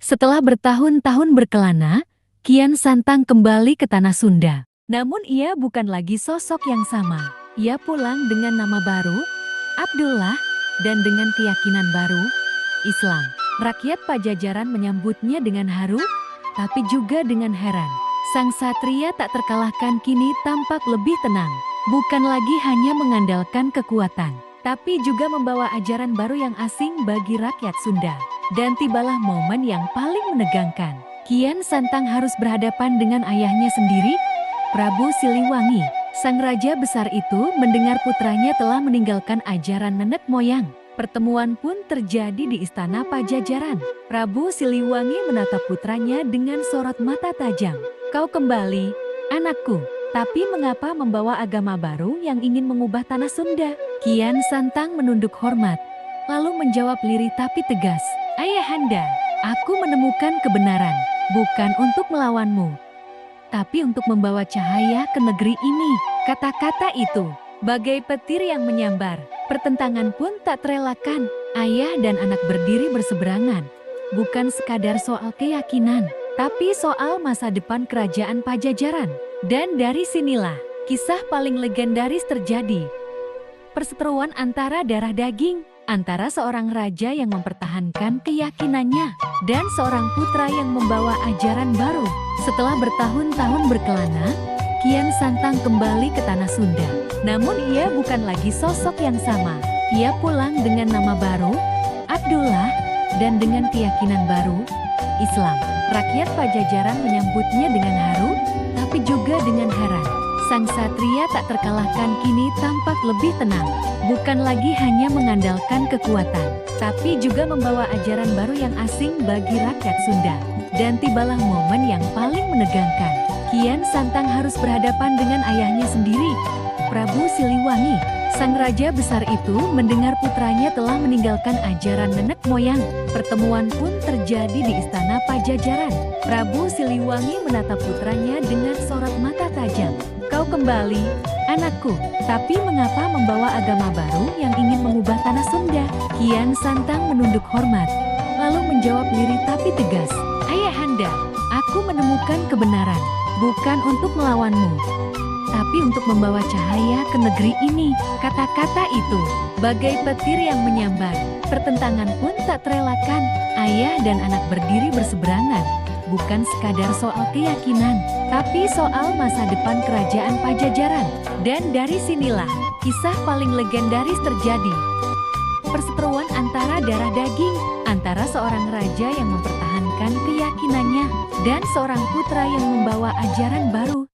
Setelah bertahun-tahun berkelana, Kian Santang kembali ke tanah Sunda. Namun ia bukan lagi sosok yang sama. Ia pulang dengan nama baru, Abdullah, dan dengan keyakinan baru, Islam. Rakyat Pajajaran menyambutnya dengan haru, tapi juga dengan heran. Sang satria tak terkalahkan kini tampak lebih tenang. Bukan lagi hanya mengandalkan kekuatan, tapi juga membawa ajaran baru yang asing bagi rakyat Sunda. Dan tibalah momen yang paling menegangkan. Kian Santang harus berhadapan dengan ayahnya sendiri, Prabu Siliwangi. Sang raja besar itu mendengar putranya telah meninggalkan ajaran nenek moyang. Pertemuan pun terjadi di istana Pajajaran. Prabu Siliwangi menatap putranya dengan sorot mata tajam. "Kau kembali, anakku. Tapi mengapa membawa agama baru yang ingin mengubah tanah Sunda?" Kian Santang menunduk hormat, lalu menjawab lirih tapi tegas, "Ayahanda, aku menemukan kebenaran, bukan untuk melawanmu, tapi untuk membawa cahaya ke negeri ini." Kata-kata itu bagai petir yang menyambar. Pertentangan pun tak terelakkan. Ayah dan anak berdiri berseberangan. Bukan sekadar soal keyakinan, tapi soal masa depan kerajaan Pajajaran. Dan dari sinilah kisah paling legendaris terjadi. Perseteruan antara darah daging, antara seorang raja yang mempertahankan keyakinannya dan seorang putra yang membawa ajaran baru. Setelah bertahun-tahun berkelana, Kian Santang kembali ke tanah Sunda. Namun ia bukan lagi sosok yang sama. Ia pulang dengan nama baru, Abdullah, dan dengan keyakinan baru, Islam. Rakyat Pajajaran menyambutnya dengan haru, tapi juga dengan heran. Sang satria tak terkalahkan kini tampak lebih tenang. Bukan lagi hanya mengandalkan kekuatan, tapi juga membawa ajaran baru yang asing bagi rakyat Sunda. Dan tibalah momen yang paling menegangkan. Kian Santang harus berhadapan dengan ayahnya sendiri, Prabu Siliwangi. Sang raja besar itu mendengar putranya telah meninggalkan ajaran nenek moyang. Pertemuan pun terjadi di istana Pajajaran. Prabu Siliwangi menatap putranya dengan sorot mata tajam. "Kau kembali, anakku. Tapi mengapa membawa agama baru yang ingin mengubah tanah Sunda?" Kian Santang menunduk hormat, lalu menjawab lirih tapi tegas, "Ayahanda, aku menemukan kebenaran, bukan untuk melawanmu, tapi untuk membawa cahaya ke negeri ini." Kata-kata itu bagai petir yang menyambar. Pertentangan pun tak terelakkan. Ayah dan anak berdiri berseberangan. Bukan sekadar soal keyakinan, tapi soal masa depan kerajaan Pajajaran. Dan dari sinilah kisah paling legendaris terjadi. Perseteruan antara darah daging, antara seorang raja yang mempertahankan keyakinannya dan seorang putra yang membawa ajaran baru.